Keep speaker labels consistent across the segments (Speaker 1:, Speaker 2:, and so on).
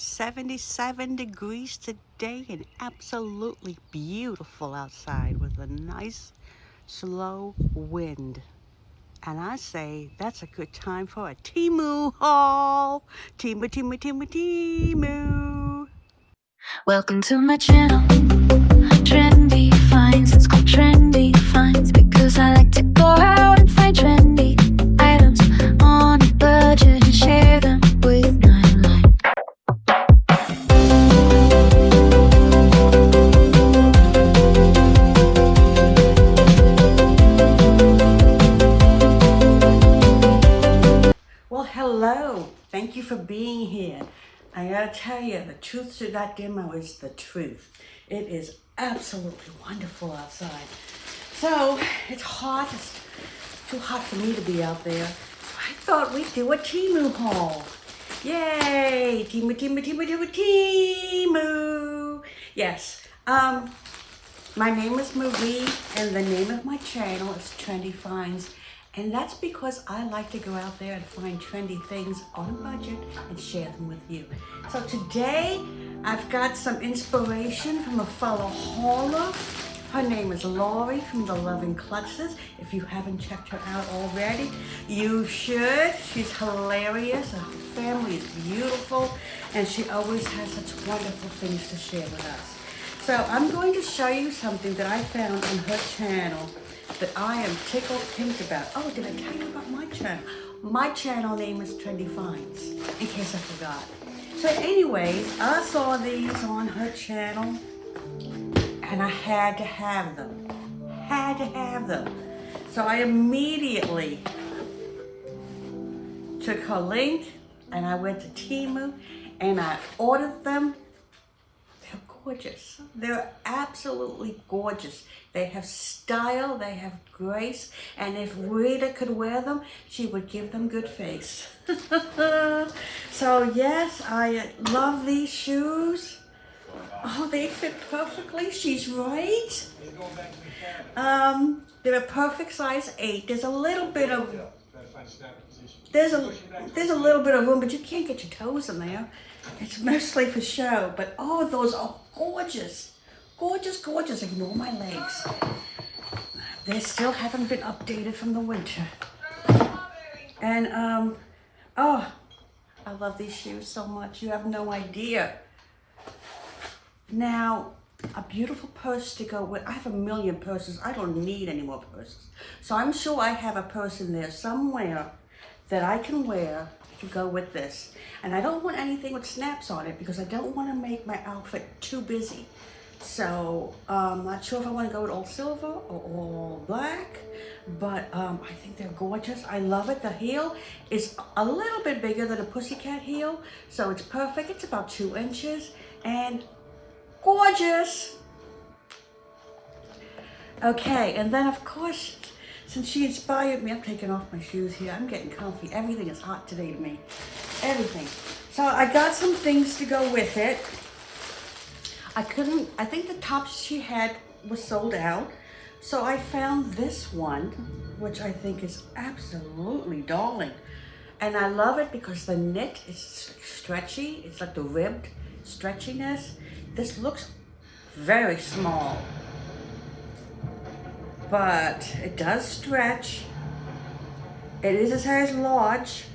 Speaker 1: 77 degrees today and absolutely beautiful outside with a nice slow wind. And I say that's a good time for a Temu haul. Temu.
Speaker 2: Welcome to my channel, Trendy Finds. It's called Trendy Finds because I like to go out and find trendy items on a budget and share them with my life.
Speaker 1: Well, hello. Thank you for being here. I gotta tell you, the truth to that demo is the truth. It is absolutely wonderful outside. So, it's hot. It's too hot for me to be out there. So I thought we'd do a Temu haul. Yay! Temu. Yes. My name is Marie, and the name of my channel is Trendy Finds. And that's because I like to go out there and find trendy things on a budget and share them with you. So today, I've got some inspiration from a fellow hauler. Her name is Lori from The Loving Klutzes. If you haven't checked her out already, you should. She's hilarious. Her family is beautiful. And she always has such wonderful things to share with us. So I'm going to show you something that I found on her channel that I am tickled pink about. Oh, did I tell you about my channel? My channel name is Trendy Finds, in case I forgot. So anyways, I saw these on her channel and I had to have them. So I immediately took her link and I went to Temu and I ordered them. They're gorgeous. They're absolutely gorgeous. They have style, they have grace, and if Rita could wear them, she would give them good face. So yes, I love these shoes. Oh, they fit perfectly. She's right. They're a perfect size 8. There's a little bit of there's a little bit of room, but you can't get your toes in there. It's mostly for show, but oh, those are gorgeous. Gorgeous. Ignore my legs. They still haven't been updated from the winter. And, oh, I love these shoes so much. You have no idea. Now, a beautiful purse to go with. I have a million purses. I don't need any more purses. So I'm sure I have a purse in there somewhere that I can wear to go with this. And I don't want anything with snaps on it because I don't want to make my outfit too busy. So I'm not sure if I want to go with all silver or all black, but I think they're gorgeous. I love it. The heel is a little bit bigger than a pussycat heel, so it's perfect. It's about 2 inches and gorgeous. Okay, and then of course, since she inspired me, I'm taking off my shoes here. I'm getting comfy. Everything is hot today to me. Everything. So I got some things to go with it. I think the tops she had was sold out. So I found this one, which I think is absolutely darling. And I love it because the knit is stretchy. It's like the ribbed stretchiness. This looks very small, but it does stretch. It is a size large.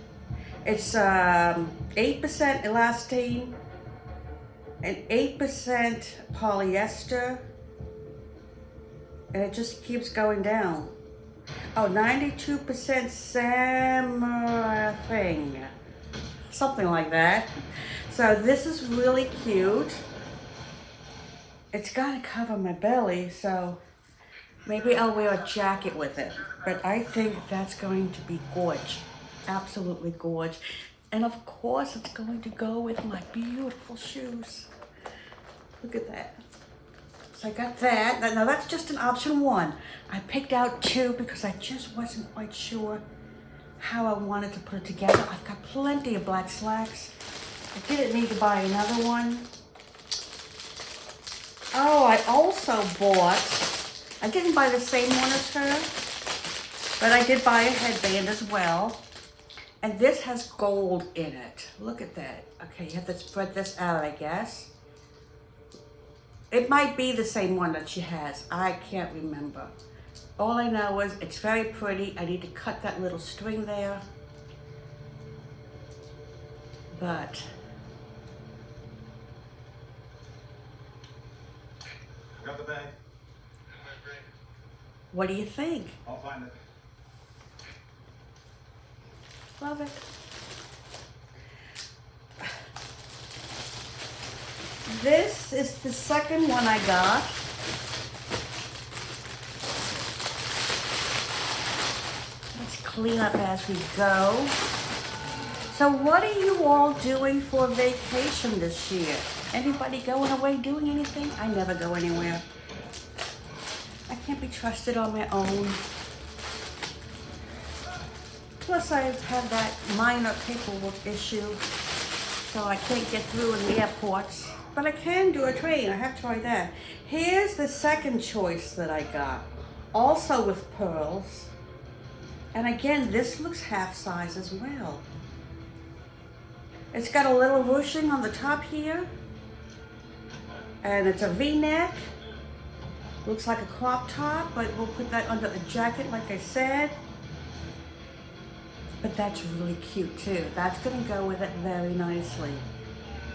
Speaker 1: It's 8% elastane and 8% polyester, and it just keeps going down. Oh, 92% something, something like that. So this is really cute. It's gotta cover my belly, so maybe I'll wear a jacket with it. But I think that's going to be gorge, absolutely gorge. And of course, it's going to go with my beautiful shoes. Look at that. So I got that. Now that's just an option 1. I picked out 2 because I just wasn't quite sure how I wanted to put it together. I've got plenty of black slacks. I didn't need to buy another one. Oh, I also bought, I didn't buy the same one as her, but I did buy a headband as well. And this has gold in it. Look at that. Okay, you have to spread this out, I guess. It might be the same one that she has. I can't remember. All I know is it's very pretty. I need to cut that little string there. But
Speaker 3: I got the bag.
Speaker 1: what do you think?
Speaker 3: I'll find it.
Speaker 1: Love it. This is the second one I got. Let's clean up as we go. So what are you all doing for vacation this year? Anybody going away doing anything? I never go anywhere. I can't be trusted on my own. Plus I've had that minor paperwork issue, so I can't get through in the airports. But I can do a train, I have tried that. Here's the second choice that I got, also with pearls. And again, this looks half size as well. It's got a little ruching on the top here. And it's a V-neck. Looks like a crop top, but we'll put that under a jacket like I said. But that's really cute too. That's gonna go with it very nicely.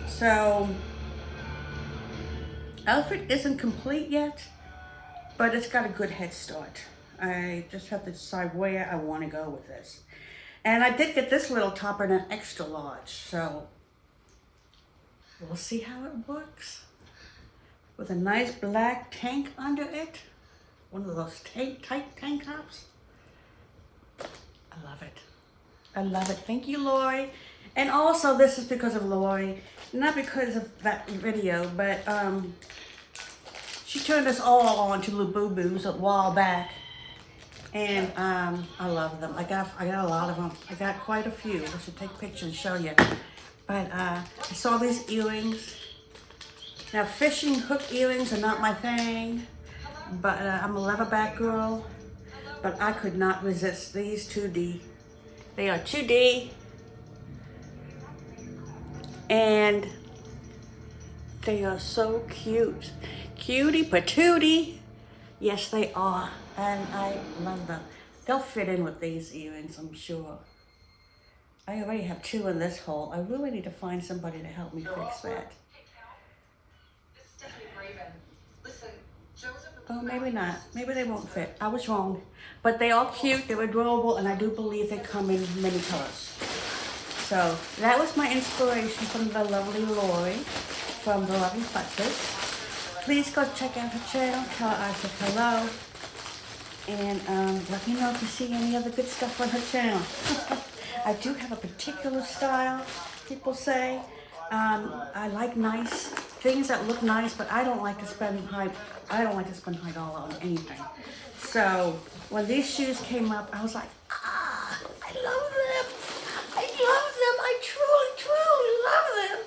Speaker 1: So, outfit isn't complete yet, but it's got a good head start. I just have to decide where I want to go with this. And I did get this little top in an extra large, so we'll see how it works. With a nice black tank under it. One of those tight tank tops. I love it. I love it. Thank you, Lori. And also, this is because of Lori. Not because of that video, but she turned us all on to Labubu's a while back. And I love them. I got a lot of them. I got quite a few. I should take pictures and show you. But I saw these earrings. Now fishing hook earrings are not my thing, but I'm a leatherback girl. But I could not resist these 2D. They are 2D. And they are so cute. Cutie patootie. Yes, they are. And I love them. They'll fit in with these earrings, I'm sure. I already have 2 in this hole. I really need to find somebody to help me fix that. Oh, maybe not. Maybe they won't fit. I was wrong. But they are cute, they're adorable, and I do believe they come in many colors. So that was my inspiration from the lovely Lori from The Lovely Futzes. Please go check out her channel, tell her I said hello, and let me know if you see any other good stuff on her channel. I do have a particular style, people say. I like nice things that look nice, but I don't like to spend high dollar on anything. So when these shoes came up, I was like, I love them. I love them. I truly, truly love them.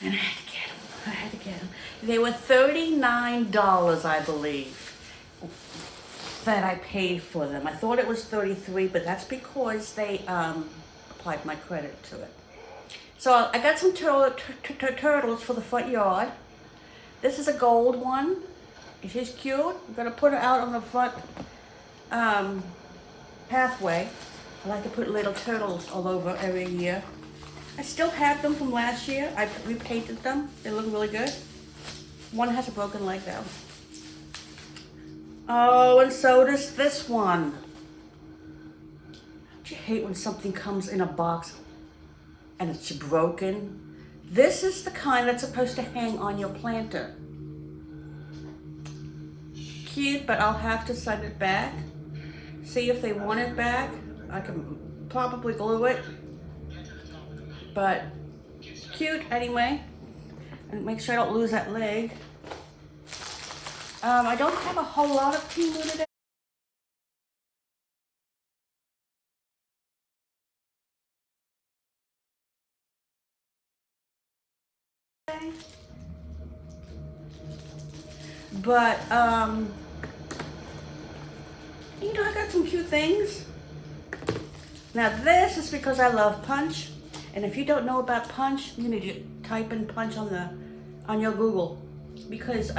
Speaker 1: And I had to get them. They were $39, I believe, that I paid for them. I thought it was $33, but that's because they applied my credit to it. So I got some turtles for the front yard. This is a gold one. She's cute. I'm gonna put her out on the front pathway. I like to put little turtles all over every year. I still have them from last year. I repainted them. They look really good. One has a broken leg though. Oh, and so does this one. Don't you hate when something comes in a box and it's broken? This is the kind that's supposed to hang on your planter. Cute, but I'll have to send it back. See if they want it back. I can probably glue it. But cute anyway. And make sure I don't lose that leg. I don't have a whole lot of Temu today. But, you know, I got some cute things. Now this is because I love Punch, and if you don't know about Punch, you need to type in Punch on your Google, because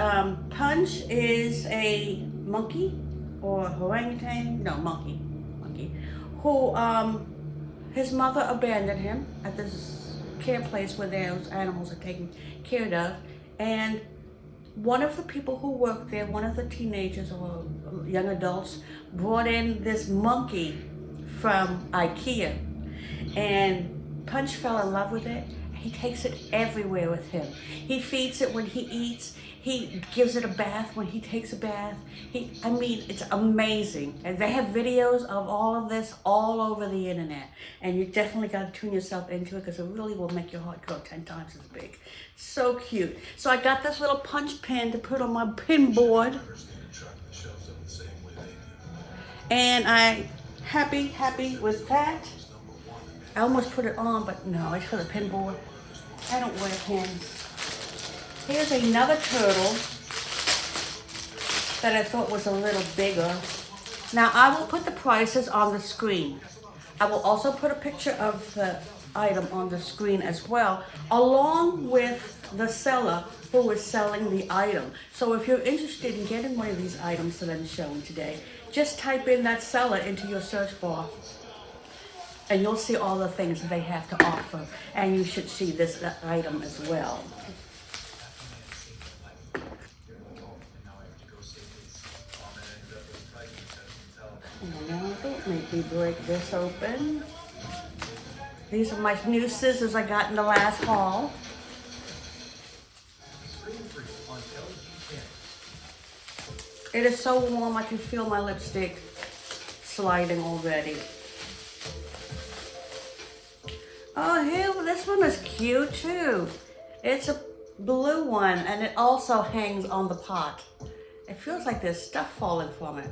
Speaker 1: Punch is a monkey or orangutan, no monkey, who his mother abandoned him at this care place where those animals are taken care of, and one of the people who worked there, one of the teenagers or young adults, brought in this monkey from IKEA, and Punch fell in love with it. He takes it everywhere with him. He feeds it when he eats. He gives it a bath when he takes a bath. I mean, it's amazing. And they have videos of all of this all over the internet. And you definitely got to tune yourself into it, because it really will make your heart grow 10 times as big. So cute. So I got this little Punch pin to put on my pin board. And I'm happy with that. I almost put it on, but no, it's for the pin board. I don't wear pins. Here's another turtle that I thought was a little bigger. Now I will put the prices on the screen. I will also put a picture of the item on the screen as well, along with the seller who is selling the item. So if you're interested in getting one of these items that I'm showing today, just type in that seller into your search bar, and you'll see all the things that they have to offer. And you should see this item as well. And now don't make me break this open. These are my new scissors I got in the last haul. It is so warm, I can feel my lipstick sliding already. Oh, here, this one is cute too. It's a blue one, and it also hangs on the pot. It feels like there's stuff falling from it.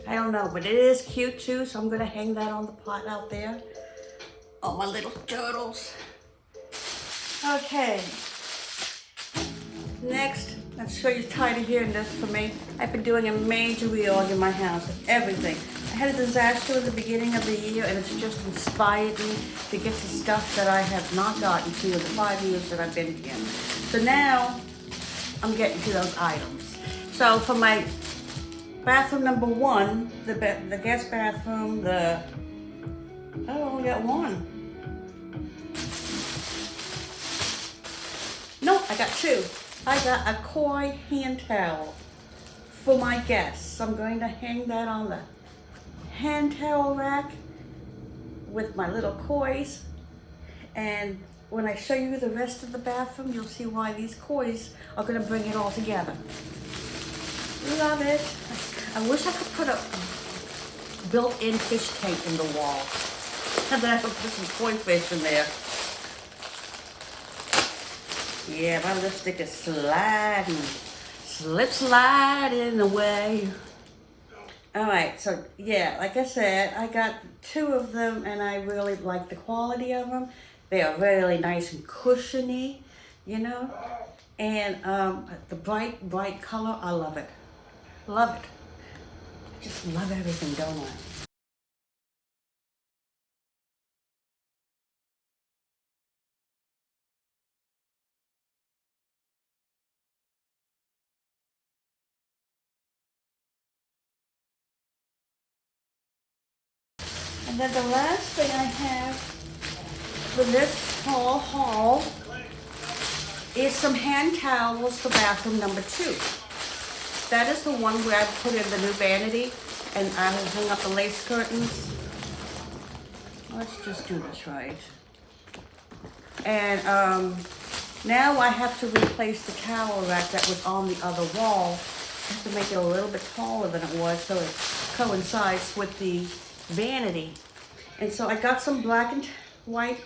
Speaker 1: I don't know, but it is cute too, so I'm gonna hang that on the pot out there. Oh, my little turtles. Okay. Next, let's show you tidy here in this for me. I've been doing a major reorg in my house of everything. I had a disaster at the beginning of the year, and it's just inspired me to get to stuff that I have not gotten to in the 5 years that I've been here. So now, I'm getting to those items. So for my bathroom number 1, the guest bathroom, I only got one. No, I got 2. I got a koi hand towel for my guests. I'm going to hang that on the hand towel rack with my little kois. And when I show you the rest of the bathroom, you'll see why these kois are going to bring it all together. Love it. I wish I could put a built-in fish tank in the wall. And then I could put some koi fish in there. Yeah, my lipstick is sliding. Sliding away. Alright, so yeah, like I said, I got 2 of them, and I really like the quality of them. They are really nice and cushiony, you know. And the bright color, I love it. Love it. I just love everything, don't I? And then the last thing I have for this haul is some hand towels for bathroom number 2. That is the one where I put in the new vanity, and I will hang up the lace curtains. Let's just do this right. And now I have to replace the towel rack that was on the other wall. I have to make it a little bit taller than it was so it coincides with the vanity. And so I got some black and white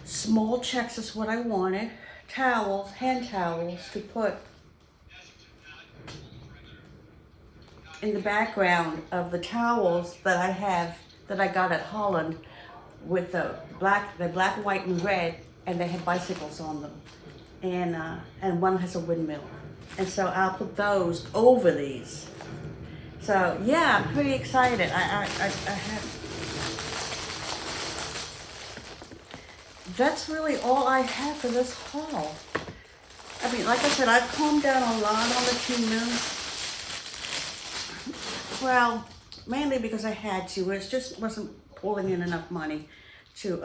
Speaker 1: small checks is what I wanted. Towels, hand towels to put in the background of the towels that I have, that I got at Holland, with the black, white, and red, and they have bicycles on them. And one has a windmill. And so I'll put those over these. So yeah, I'm pretty excited. I have. That's really all I have for this haul. I mean, like I said, I've calmed down a lot on the Temu. Well, mainly because I had to. It just wasn't pulling in enough money to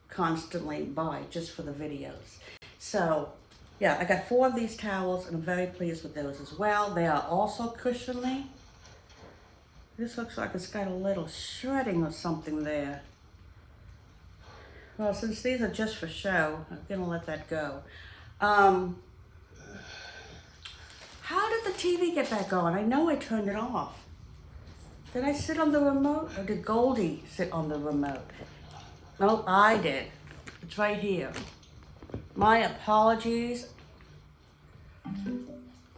Speaker 1: constantly buy just for the videos. So yeah, I got 4 of these towels and I'm very pleased with those as well. They are also cushionly. This looks like it's got a little shredding or something there. Well, since these are just for show, I'm gonna let that go. How did the TV get back on? I know I turned it off. Did I sit on the remote or did Goldie sit on the remote? Nope, I did. It's right here. My apologies.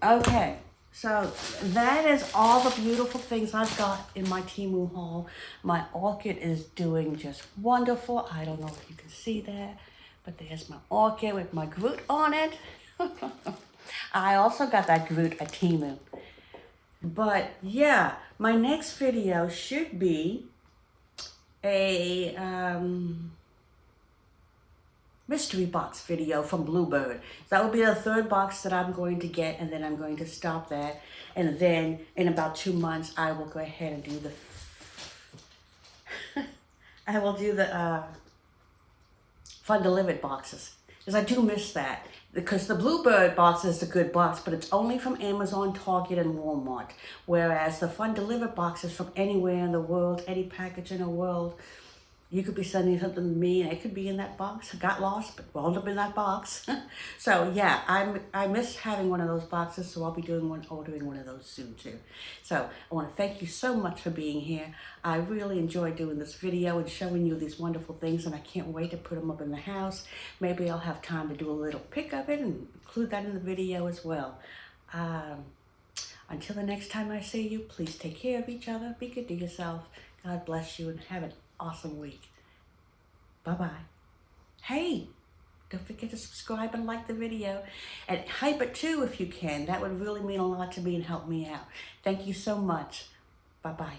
Speaker 1: Okay, so that is all the beautiful things I've got in my Temu haul. My orchid is doing just wonderful. I don't know if you can see that, but there's my orchid with my Groot on it. I also got that Groot at Temu. But yeah, my next video should be a mystery box video from Bluebird. That will be the 3rd box that I'm going to get, and then I'm going to stop that. And then in about 2 months, I will go ahead and do the fun delivered boxes, because I do miss that. Because the Bluebird box is a good box, but it's only from Amazon, Target, and Walmart. Whereas the fun delivered box is from anywhere in the world, any package in the world. You could be sending something to me and it could be in that box. I got lost, but wound up in that box. So yeah, I miss having one of those boxes, so I'll be ordering one of those soon too. So I want to thank you so much for being here. I really enjoyed doing this video and showing you these wonderful things, and I can't wait to put them up in the house. Maybe I'll have time to do a little pic of it and include that in the video as well. Until the next time I see you, please take care of each other. Be good to yourself. God bless you and have an awesome week. Bye-bye. Hey, don't forget to subscribe and like the video. And hype it too if you can. That would really mean a lot to me and help me out. Thank you so much. Bye-bye.